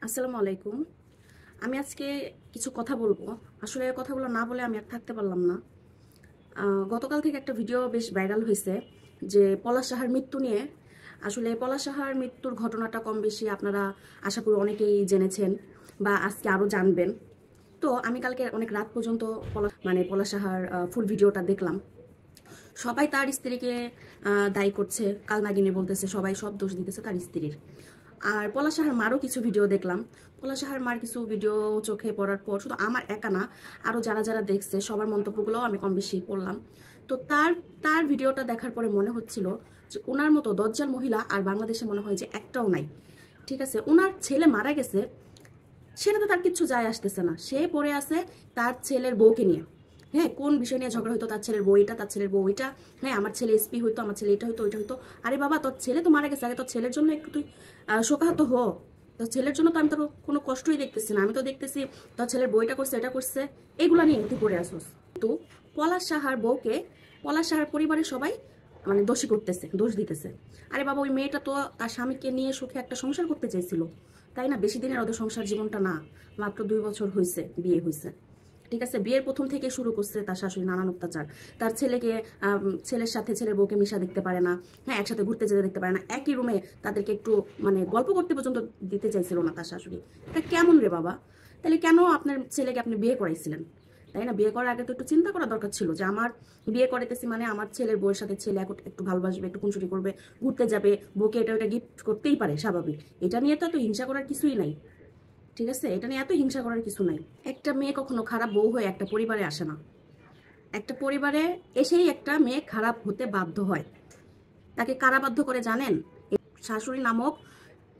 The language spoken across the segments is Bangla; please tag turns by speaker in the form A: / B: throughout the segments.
A: আসসালামু আলাইকুম। আমি আজকে কিছু কথা বলবো। আসলে কথাগুলো না বলে আমি আর থাকতে পারলাম না। গতকাল থেকে একটা ভিডিও বেশ ভাইরাল হয়েছে যে পলাশ সাহার মৃত্যু নিয়ে। আসলে পলাশ সাহার মৃত্যুর ঘটনাটা কম বেশি আপনারা আশা করি অনেকেই জেনেছেন বা আজকে আরও জানবেন। তো আমি কালকে অনেক রাত পর্যন্ত পলাশ সাহার ফুল ভিডিওটা দেখলাম। সবাই তার স্ত্রীকে দায়ী করছে, কালনাগিনী বলতেছে, সবাই সব দোষ দিতেছে তার স্ত্রীর। আর পলাশ সাহার মারও কিছু ভিডিও দেখলাম। পলাশ সাহার মার কিছু ভিডিও চোখে পড়ার পর শুধু আমার একা না, আরও যারা যারা দেখছে সবার মন্তব্যগুলোও আমি কম বেশি পড়লাম। তো তার তার ভিডিওটা দেখার পরে মনে হচ্ছিল যে ওনার মতো দজ্জাল মহিলা আর বাংলাদেশে মনে হয় যে একটাও নাই। ঠিক আছে, ওনার ছেলে মারা গেছে, সেটা তো তার কিচ্ছু যায় আসতেছে না। সে পড়ে আছে তার ছেলের বউকে নিয়ে। হ্যাঁ, কোন বিষয় নিয়ে ঝগড়া হইতো, তার ছেলের বউ এটা, তার ছেলের বউ ওইটা। হ্যাঁ, আমার ছেলে এসপি হইতো, আমার ছেলে এটা হইতো, ওইটা হইতো। আরে বাবা, তোর ছেলে তো মারা গেছে, আগে তোর ছেলের জন্য একটু তুই শোকাহত হ। তোর ছেলের জন্য তো আমি তোর কোনো কষ্টই দেখতেছি না। আমি তো দেখতেছি তোর ছেলের বইটা করছে, এটা করছে, এগুলা নিয়ে তুই পড়ে আসোস। কিন্তু পলাশ সাহার বউকে পলাশ সাহার পরিবারের সবাই মানে দোষী করতেছে, দোষ দিতেছে। আরে বাবা, ওই মেয়েটা তো তার স্বামীকে নিয়ে সুখে একটা সংসার করতে চাইছিল, তাই না? বেশি দিনের ওদের সংসার জীবনটা না, মাত্র 2 বছর হয়েছে বিয়ে হয়েছে। ঠিক আছে, বিয়ের প্রথম থেকে শুরু করছে তার শাশুড়ি নানান অত্যাচার। তার ছেলেকে ছেলের সাথে ছেলের বউকে মিশা দেখতে পারে না। হ্যাঁ, একসাথে ঘুরতে যেতে দেখতে পারে না। একই রুমে তাদেরকে একটু মানে গল্প করতে পর্যন্ত দিতে চাইছিল না তার শাশুড়ি। এটা কেমন রে বাবা? তাহলে কেন আপনার ছেলেকে আপনি বিয়ে করাইছিলেন? তাই না? বিয়ে করার আগে তো একটু চিন্তা করা দরকার ছিল যে আমার বিয়ে করাইতেছি মানে আমার ছেলের বউয়ের সাথে ছেলে একটু ভালোবাসবে, একটু খুনসুটি করবে, ঘুরতে যাবে, বউকে এটা ওটা গিফট করতেই পারে, স্বাভাবিক। এটা নিয়ে তো এত হিংসা করার কিছুই নাই। ঠিক আছে, এটা নিয়ে এত হিংসা করার কিছু নাই। একটা মেয়ে কখনো খারাপ বউ হয়ে একটা পরিবারে আসে না। একটা পরিবারে এসেই একটা মেয়ে খারাপ হতে বাধ্য হয়। তাকে কারা বাধ্য করে জানেন? এই শাশুড়ি নামক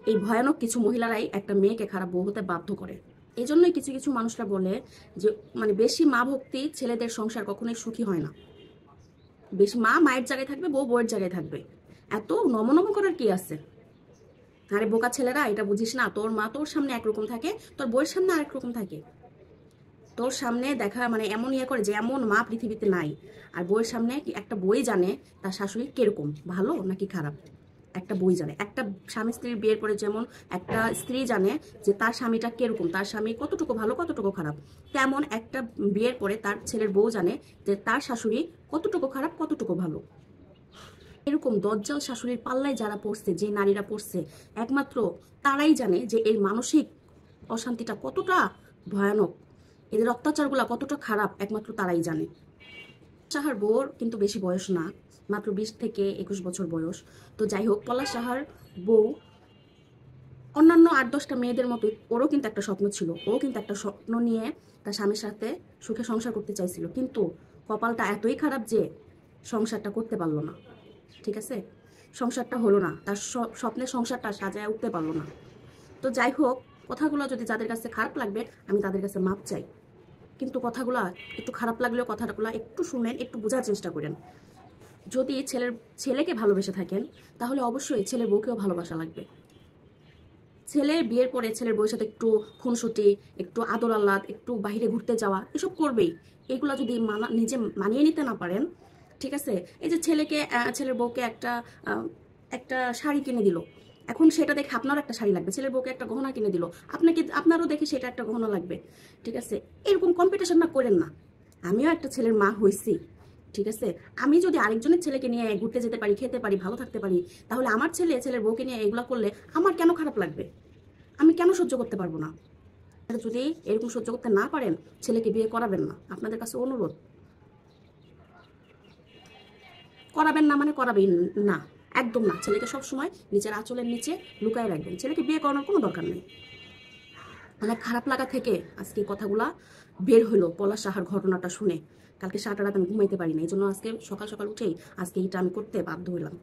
A: এই ভয়ানক কিছু মহিলারাই একটা মেয়েকে খারাপ বউ হতে বাধ্য করে। এই জন্যই কিছু কিছু মানুষরা বলে যে মানে বেশি মা ভক্তি ছেলেদের সংসার কখনোই সুখী হয় না। বেশি মা মায়ের জায়গায় থাকবে, বউ বউয়ের জায়গায় থাকবে। এত নমনম করার কি আছে? আরে বোকা ছেলেরা, এটা বুঝিস না? তোর মা তোর সামনে একরকম থাকে, তোর বউয়ের সামনে আরেক রকম থাকে। তোর সামনে দেখা মানে এমন ইয়ে করে যে এমন মা পৃথিবীতে নাই। আর বউয়ের সামনে একটা বই জানে তার শাশুড়ি কিরকম, ভালো নাকি খারাপ। একটা বই জানে। একটা স্বামী স্ত্রীর বিয়ের পরে যেমন একটা স্ত্রী জানে যে তার স্বামীটা কিরকম, তার স্বামী কতটুকু ভালো কতটুকু খারাপ, তেমন একটা বিয়ের পরে তার ছেলের বউ জানে যে তার শাশুড়ি কতটুকু খারাপ কতটুকু ভালো। এরকম দজ্জাল শাশুড়ির পাল্লায় যারা পড়ছে, যে নারীরা পড়ছে, একমাত্র তারাই জানে যে এর মানসিক অশান্তিটা কতটা ভয়ানক, এদের অত্যাচারগুলো কতটা খারাপ, একমাত্র তারাই জানে। সাহার বউর কিন্তু বেশি বয়স না, মাত্র 20 থেকে 21 বছর বয়স। তো যাই হোক, পলাশ সাহার বউ অন্যান্য 8-10টা মেয়েদের মতোই ওরও কিন্তু একটা স্বপ্ন ছিল। ও কিন্তু একটা স্বপ্ন নিয়ে তার স্বামীর সাথে সুখে সংসার করতে চাইছিল, কিন্তু কপালটা এতই খারাপ যে সংসারটা করতে পারলো না। ঠিক আছে, সংসারটা হলো না, তার স্বপ্নের সংসারটা সাজায় উঠতে পারলো না। তো যাই হোক, কথাগুলো যদি যাদের কাছে খারাপ লাগবে আমি তাদের কাছে মাপ চাই। কিন্তু কথাগুলো একটু খারাপ লাগলেও কথাগুলো একটু শুনেন, একটু বোঝার চেষ্টা করেন। যদি ছেলেকে ভালোবেসে থাকেন তাহলে অবশ্যই ছেলের বউকেও ভালোবাসা লাগবে। ছেলে বিয়ের পরে ছেলের বউয়ের সাথে একটু খুনসুটি, একটু আদর আহ্লাদ, একটু বাইরে ঘুরতে যাওয়া, এসব করবেই। এগুলো যদি নিজে মানিয়ে নিতে না পারেন, ঠিক আছে, এই যে ছেলের বউকে একটা শাড়ি কিনে দিল, এখন সেটা দেখে আপনারও একটা শাড়ি লাগবে। ছেলের বউকে একটা গহনা কিনে দিল, আপনারও দেখে সেটা একটা গহনা লাগবে। ঠিক আছে, এরকম কম্পিটিশন না করেন না। আমিও একটা ছেলের মা হয়েছি। ঠিক আছে, আমি যদি আরেকজনের ছেলেকে নিয়ে ঘুরতে যেতে পারি, খেতে পারি, ভালো থাকতে পারি, তাহলে আমার ছেলের বউকে নিয়ে এগুলো করলে আমার কেন খারাপ লাগবে? আমি কেন সহ্য করতে পারবো না? যদি এরকম সহ্য করতে না পারেন, ছেলেকে বিয়ে করাবেন না। আপনাদের কাছে অনুরোধ, করাবেন না মানে করাবেন না, একদম না। ছেলেকে সবসময় নিজের আঁচলের নিচে লুকায় রাখবেন। ছেলেকে বিয়ে করানোর কোনো দরকার নেই। অনেক খারাপ লাগা থেকে আজকে কথাগুলা বের হলো পলাশ সাহার ঘটনাটা শুনে। কালকে সারাটা রাত আমি ঘুমাইতে পারি না, এই জন্য আজকে সকাল সকাল উঠেই আজকে এটা আমি করতে বাধ্য হলাম।